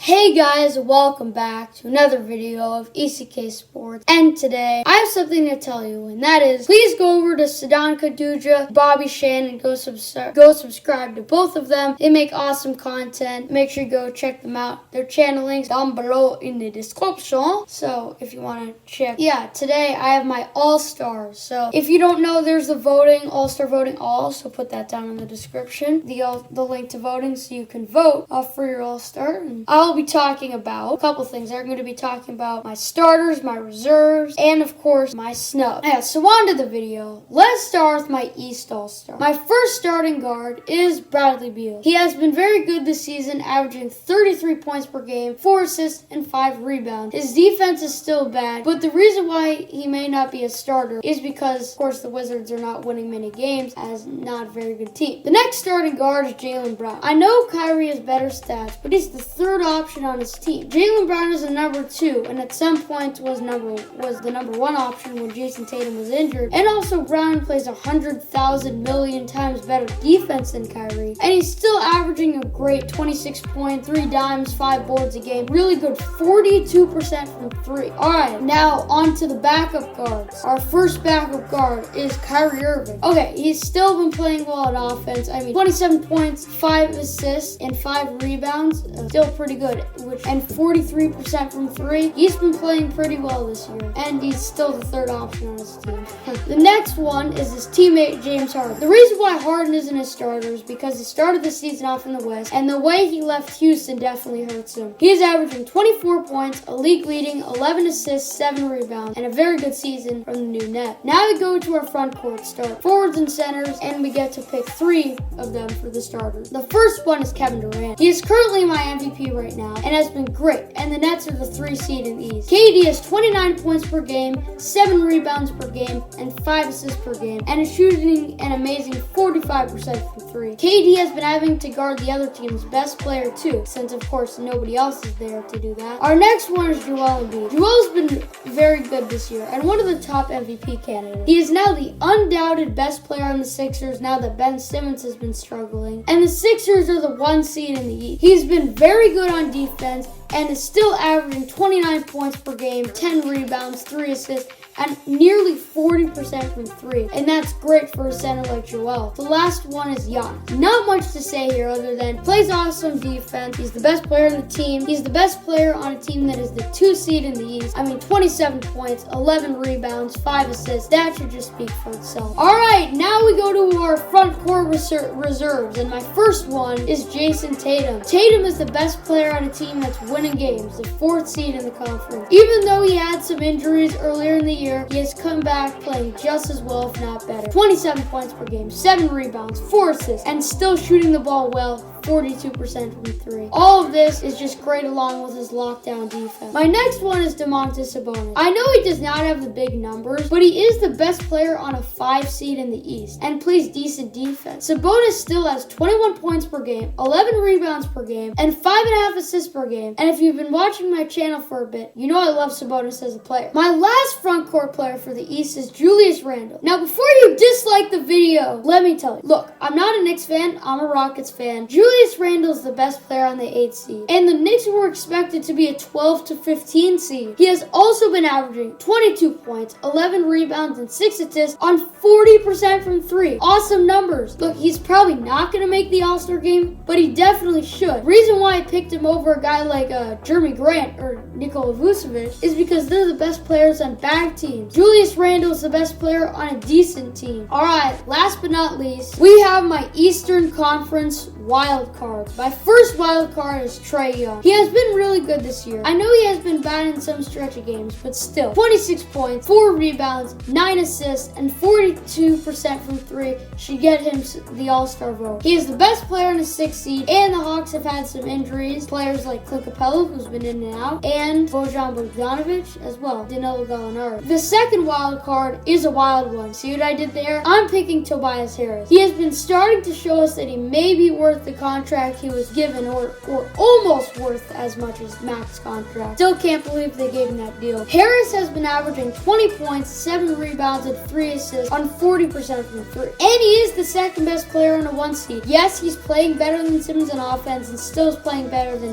Hey guys, welcome back to another video of ECK Sports, and today I have something to tell you, and that is, please go over to Sadan Kaduja, Bobby Shan, and go subscribe to both of them. They make awesome content. Make sure you go check them out. Their channel links down below in the description. So if you want to check, today I have my All-Stars. So if you don't know, there's the voting, All-Star voting all, so put that down in the description, the link to voting, so you can vote for your All-Star. And I'll be talking about a couple things. I'm going to be talking about my starters, my reserves, and of course my snubs. So on to the video. Let's start with my East All-Star. My first starting guard is Bradley Beal. He has been very good this season, averaging 33 points per game, 4 assists, and 5 rebounds. His defense is still bad, but the reason why he may not be a starter is because, of course, the Wizards are not winning many games as not a very good team. The next starting guard is Jaylen Brown. I know Kyrie has better stats, but he's the third option on his team. Jaylen Brown is a number 2, and at some point was the number 1 option when Jason Tatum was injured. And also Brown plays 100,000 million times better defense than Kyrie, and he's still averaging a great 26 points, 3 dimes, 5 boards a game. Really good 42% from 3. Alright, now on to the backup guards. Our first backup guard is Kyrie Irving. Okay, he's still been playing well on offense. 27 points, 5 assists, and 5 rebounds. Still pretty good. And 43% from 3. He's been playing pretty well this year, and he's still the third option on his team. The next one is his teammate James Harden. The reason why Harden isn't his starter is because he started the season off in the West, and the way he left Houston definitely hurts him. He is averaging 24 points, a league-leading 11 assists, 7 rebounds, and a very good season from the new net. Now we go to our front court start, forwards and centers, and we get to pick 3 of them for the starters. The first one is Kevin Durant. He is currently my MVP right now, and has been great, and the Nets are the 3 seed in the East. KD has 29 points per game, 7 rebounds per game, and 5 assists per game, and is shooting an amazing 45% from 3. KD has been having to guard the other team's best player too, since of course nobody else is there to do that. Our next one is Joel Embiid. Joel's been very good this year, and one of the top MVP candidates. He is now the undoubted best player on the Sixers now that Ben Simmons has been struggling, and the Sixers are the 1 seed in the East. He's been very good on defense, and is still averaging 29 points per game, 10 rebounds, 3 assists, and nearly 40% from 3. And that's great for a center like Joel. The last one is Giannis. Not much to say here other than plays awesome defense. He's the best player on the team. He's the best player on a team that is the 2 seed in the East. 27 points, 11 rebounds, 5 assists. That should just speak for itself. Alright, now we go to our front court reserves. And my first one is Jason Tatum. Tatum is the best player on a team that's winning games, the 4th seed in the conference. Even though he had some injuries earlier in the year, he has come back playing just as well, if not better. 27 points per game, 7 rebounds, 4 assists, and still shooting the ball well, 42% from 3. All of this is just great along with his lockdown defense. My next one is Domantas Sabonis. I know he does not have the big numbers, but he is the best player on a 5 seed in the East and plays decent defense. Sabonis still has 21 points per game, 11 rebounds per game, and 5.5 assists per game. And if you've been watching my channel for a bit, you know I love Sabonis as a player. My last front court player for the East is Julius Randle. Now before you dislike the video, let me tell you, look, I'm not a Knicks fan, I'm a Rockets fan. Julius Randle is the best player on the 8th seed, and the Knicks were expected to be a 12 to 15 seed. He has also been averaging 22 points, 11 rebounds, and 6 assists on 40% from 3. Awesome numbers. Look, he's probably not going to make the All-Star game, but he definitely should. The reason why I picked him over a guy like Jerami Grant or Nikola Vucevic is because they're the best players on bad teams. Julius Randle is the best player on a decent team. Alright, last but not least, we have my Eastern Conference wild cards. My first wild card is Trae Young. He has been really good this year. I know he has been bad in some stretch of games, but still, 26 points, 4 rebounds, 9 assists, and 42% from 3 should get him the All-Star vote. He is the best player in the 6th seed, and the Hawks have had some injuries. Players like Clint Capella, who's been in and out, and Bojan Bogdanovic as well, Danilo Gallinari. The second wild card is a wild one. See what I did there? I'm picking Tobias Harris. He has been starting to show us that he may be worth worth the contract he was given, or almost worth as much as max contract. Still can't believe they gave him that deal. Harris has been averaging 20 points, 7 rebounds, and 3 assists on 40% from 3. And he is the second best player on a 1 seed. Yes, he's playing better than Simmons on offense and still is playing better than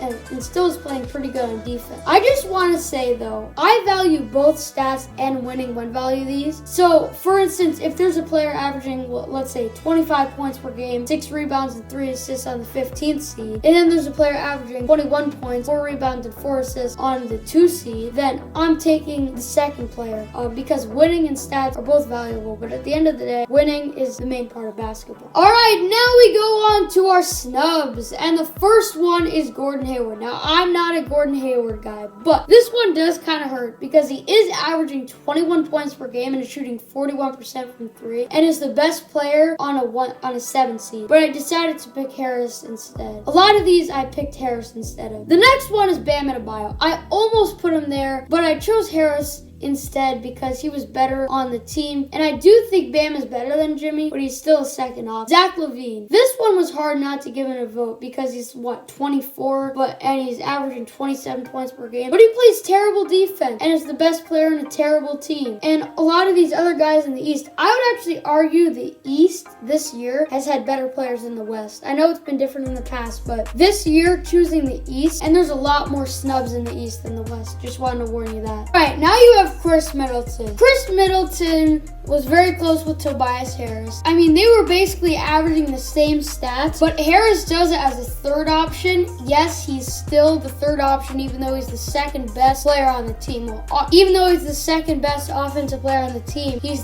and still is playing pretty good on defense. I just want to say though, I value both stats and winning when value these. So for instance, if there's a player averaging, well, let's say 25 points per game, 6 rebounds and 3 assists on the 15th seed, and then there's a player averaging 21 points, 4 rebounds and 4 assists on the 2 seed, then I'm taking the second player because winning and stats are both valuable, but at the end of the day, winning is the main part of basketball. All right, now we go on to our snubs, and the first one is Gordon Hayward. Now, I'm not a Gordon Hayward guy, but this one does kind of hurt because he is averaging 21 points per game and is shooting 41% from 3, and is the best player on a 7 seed. But I decided to pick Harris instead. A lot of these I picked Harris instead of. The next one is Bam Adebayo. I almost put him there, but I chose Harris instead because he was better on the team, and I do think Bam is better than Jimmy, but he's still a second off. Zach LaVine. This one was hard not to give him a vote because he's 24, and he's averaging 27 points per game, but he plays terrible defense and is the best player in a terrible team. And a lot of these other guys in the East, I would actually argue the East this year has had better players than the West. I know it's been different in the past, but this year choosing the East, and there's a lot more snubs in the East than the West. Just wanted to warn you that. All right, now you have Khris Middleton. Khris Middleton was very close with Tobias Harris. I mean, they were basically averaging the same stats, but Harris does it as a third option. Yes, he's still the third option, even though he's the second best player on the team. Well, even though he's the second best offensive player on the team, he's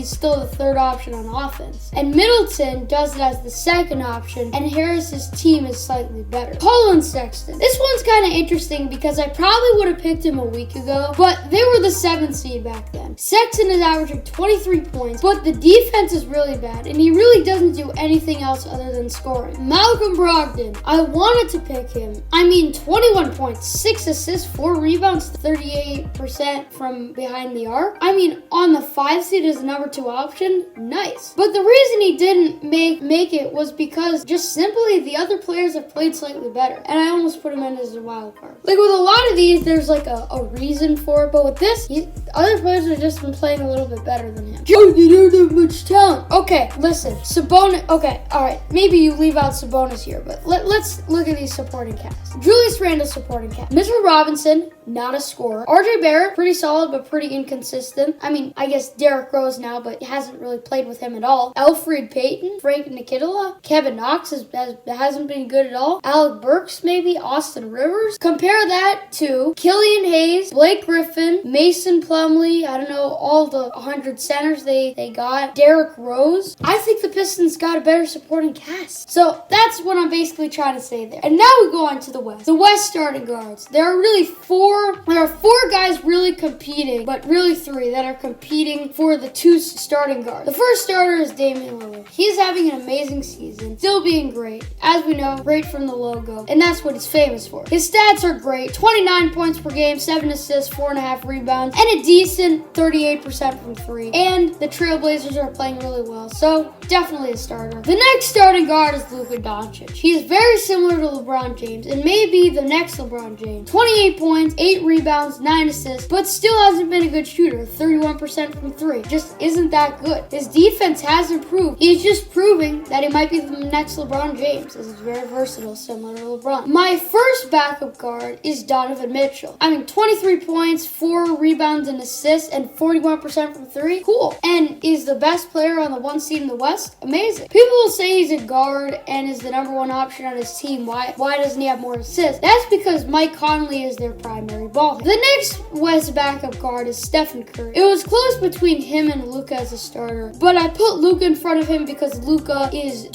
still the third option on offense. And Middleton does it as the second option, and Harris's team is slightly better. Colin Sexton. This one's kind of interesting because I probably would have picked him a week ago, but they were the 7th seed back then. Sexton is averaging 23 points, but the defense is really bad, and he really doesn't do anything else other than scoring. Malcolm Brogdon. I wanted to pick him. I mean, 21 points, 6 assists, 4 rebounds, 38% from behind the arc. I mean, on the 5 seed as the number 2 option, nice. But the reason he didn't make it was because just simply the other players have played slightly better, and I almost put him in as a wild card. Like with a lot of these, there's like a reason for it, but with this, other players have just been playing a little bit better than him. Joe, you don't have much talent. Okay, listen, Sabonis. Okay, all right, maybe you leave out Sabonis here, but let's look at these supporting cast. Julius Randle supporting cast. Mitchell Robinson, not a scorer. RJ Barrett, pretty solid but pretty inconsistent. I mean, I guess Derrick Rose now, but hasn't really played with him at all. Elfrid Payton, Frank Ntilikina, Kevin Knox hasn't been good at all. Alec Burks maybe, Austin Rivers. Compare that to Killian Hayes, Blake Griffin, Mason Plumlee, I don't know, all the 100 centers they got, Derrick Rose. I think the Pistons got a better supporting cast. So that's what I'm basically trying to say there. And now we go on to the West. The West starting guards. There are 4 guys really competing, but really 3 that are competing for the 2 starting guards. The first starter is Damian Lillard. He's having an amazing season, still being great. As we know, great from the logo, and that's what he's famous for. His stats are great. 29 points per game, 7 assists, 4.5 rebounds, and a decent 38% from 3. And the Trailblazers are playing really well, so definitely a starter. The next starting guard is Luka Doncic. He is very similar to LeBron James, and maybe the next LeBron James. 28 points, 8 rebounds, 9 assists, but still hasn't been a good shooter. 31% from 3. Just isn't that good. His defense has improved. He's just proving that he might be the next LeBron James, as he's very versatile, similar to LeBron. My first backup guard is Donovan Mitchell. I mean, 23 points, 4 rebounds and assists, and 41% from 3. Cool. And is the best player on the 1 seed in the West? Amazing. People will say he's a guard and is the number 1 option on his team. Why doesn't he have more assists? That's because Mike Conley is their primary ball. The next West backup guard is Stephen Curry. It was close between him and Luka as a starter, but I put Luka in front of him because Luka is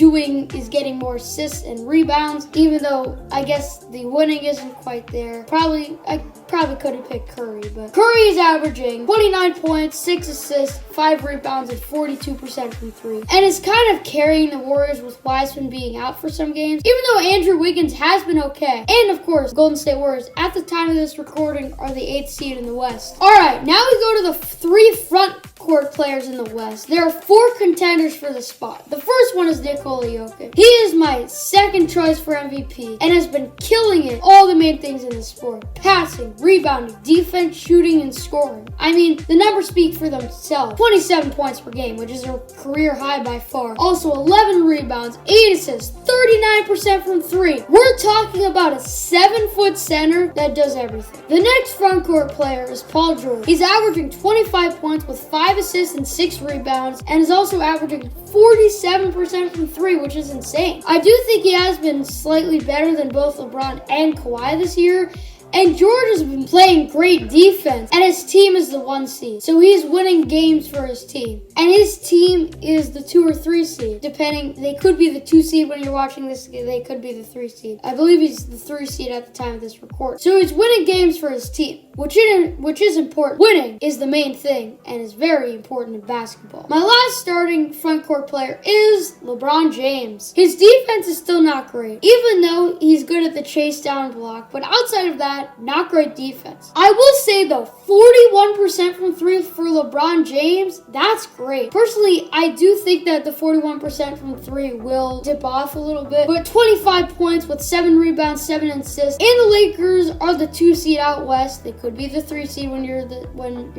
getting more assists and rebounds, even though I guess the winning isn't quite there. I probably could have picked Curry, but Curry is averaging 29 points, 6 assists, 5 rebounds, and 42% from 3. And is kind of carrying the Warriors with Wiseman being out for some games, even though Andrew Wiggins has been okay. And of course, Golden State Warriors, at the time of this recording, are the 8th seed in the West. Alright, now we go to the 3 front court players in the West, there are 4 contenders for the spot. The first one is Nikola Jokic. He is my second choice for MVP and has been killing it all the main things in the sport: passing, rebounding, defense, shooting, and scoring. I mean, the numbers speak for themselves. 27 points per game, which is a career high by far. Also 11 rebounds, 8 assists, 39% from 3. We're talking about a 7-foot center that does everything. The next front court player is Paul George. He's averaging 25 points with 5 assists and 6 rebounds, and is also averaging 47% from 3, which is insane. I do think he has been slightly better than both LeBron and Kawhi this year. And George has been playing great defense, and his team is the 1 seed. So he's winning games for his team. And his team is the 2 or 3 seed, depending. They could be the 2 seed when you're watching this. They could be the 3 seed. I believe he's the 3 seed at the time of this record. So he's winning games for his team, which is important. Winning is the main thing and is very important in basketball. My last starting front court player is LeBron James. His defense is still not great, even though he's good at the chase down block. But outside of that, not great defense. I will say though, 41% from 3 for LeBron James, that's great. Personally, I do think that the 41% from 3 will dip off a little bit, but 25 points with 7 rebounds, 7 assists. And the Lakers are the 2 seed out west. They could be the 3 seed when you're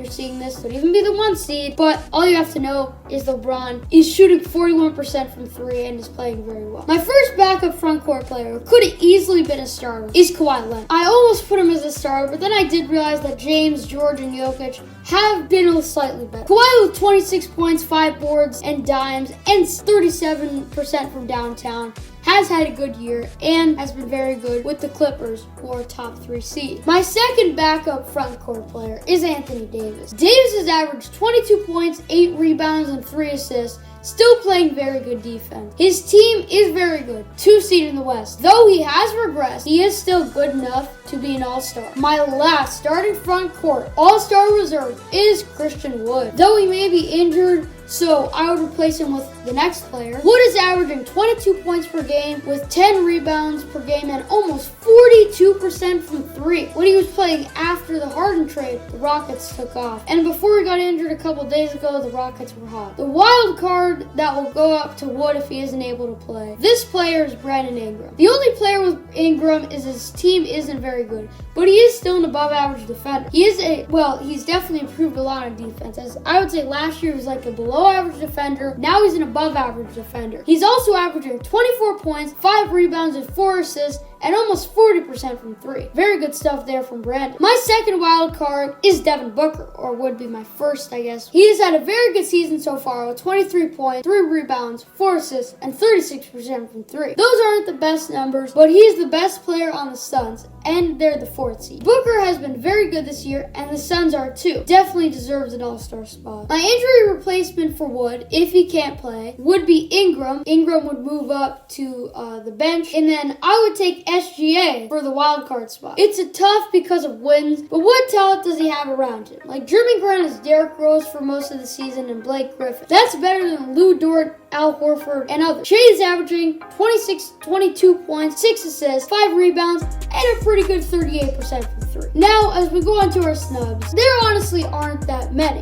seeing this. Could even be the 1 seed. But all you have to know is LeBron is shooting 41% from 3 and is playing very well. My first backup front court player, who could have easily been a starter, is Kawhi Leonard. I almost put him as a starter, but then I did realize that James, George, and Jokic have been slightly better. Kawhi with 26 points, 5 boards, and dimes, and 37% from downtown, has had a good year and has been very good with the Clippers, who are top 3 seed. My second backup front court player is Anthony Davis. Davis has averaged 22 points, 8 rebounds, and 3 assists, still playing very good defense. His team is very good, 2 seed in the West. Though he has regressed, he is still good enough to be an all-star. My last starting front court all-star reserve is Christian Wood. Though he may be injured, so I would replace him with the next player. Wood is averaging 22 points per game with 10 rebounds per game and almost 42% from 3. When he was playing after the Harden trade, the Rockets took off. And before he got injured a couple days ago, the Rockets were hot. The wild card that will go up to Wood if he isn't able to play. This player is Brandon Ingram. The only player with Ingram is his team isn't very good, but he is still an above average defender. He's definitely improved a lot on defense. As I would say last year he was like a below average defender. Now he's an above average defender. He's also averaging 24 points, 5 rebounds, and 4 assists, and almost 40% from 3. Very good stuff there from Brandon. My second wild card is Devin Booker, or would be my first, I guess. He has had a very good season so far with 23 points, 3 rebounds, 4 assists, and 36% from 3. Those aren't the best numbers, but he's the best player on the Suns, and they're the 4th seed. Booker has been very good this year, and the Suns are too. Definitely deserves an all-star spot. My injury replacement for Wood, if he can't play, would be Ingram. Ingram would move up to the bench, and then I would take SGA for the wild card spot. It's a tough because of wins, but what talent does he have around him? Like Jerami Grant is Derrick Rose for most of the season and Blake Griffin. That's better than Lou Dort, Al Horford, and others. Shea is averaging 22 points, 6 assists, 5 rebounds, and a pretty good 38% from 3. Now, as we go on to our snubs, there honestly aren't that many.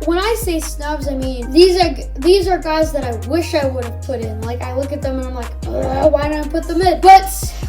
When I say snubs, I mean these are guys that I wish I would have put in. Like I look at them and I'm like, why didn't I put them in?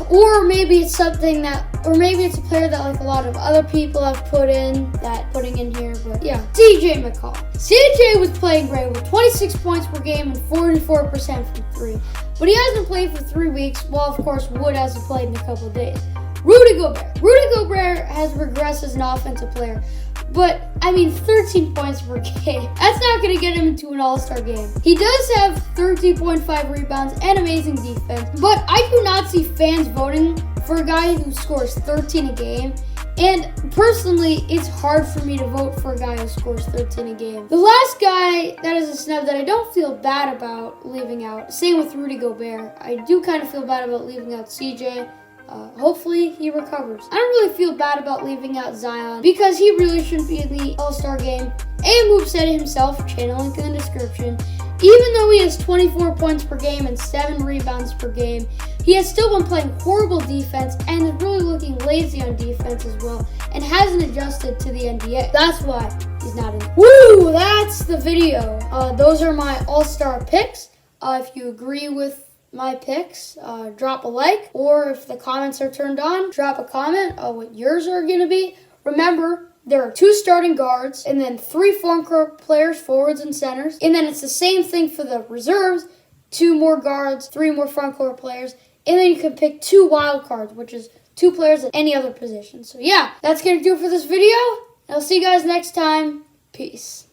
Or maybe it's a player that like a lot of other people have putting in here. But yeah, CJ McCollum. CJ was playing great with 26 points per game and 44% from 3. But he hasn't played for 3 weeks. Well, of course, Wood hasn't played in a couple of days. Rudy Gobert has regressed as an offensive player. But, 13 points per game. That's not going to get him into an all-star game. He does have 13.5 rebounds and amazing defense. But I do not see fans voting for a guy who scores 13 a game. And personally, it's hard for me to vote for a guy who scores 13 a game. The last guy that is a snub that I don't feel bad about leaving out, same with Rudy Gobert. I do kind of feel bad about leaving out CJ. Hopefully he recovers. I don't really feel bad about leaving out Zion because he really shouldn't be in the All-Star game. Moop said it himself, channel link in the description. Even though he has 24 points per game and 7 rebounds per game, he has still been playing horrible defense and is really looking lazy on defense as well and hasn't adjusted to the NBA. That's why He's not in. Woo! That's the video. Those are my all-star picks. If you agree with my picks, drop a like. Or if the comments are turned on, drop a comment what yours are going to be. Remember, there are 2 starting guards and then 3 form court players, forwards and centers. And then it's the same thing for the reserves. 2 more guards, 3 more front court players. And then you can pick 2 wild cards, which is 2 players at any other position. So yeah, that's going to do it for this video. I'll see you guys next time. Peace.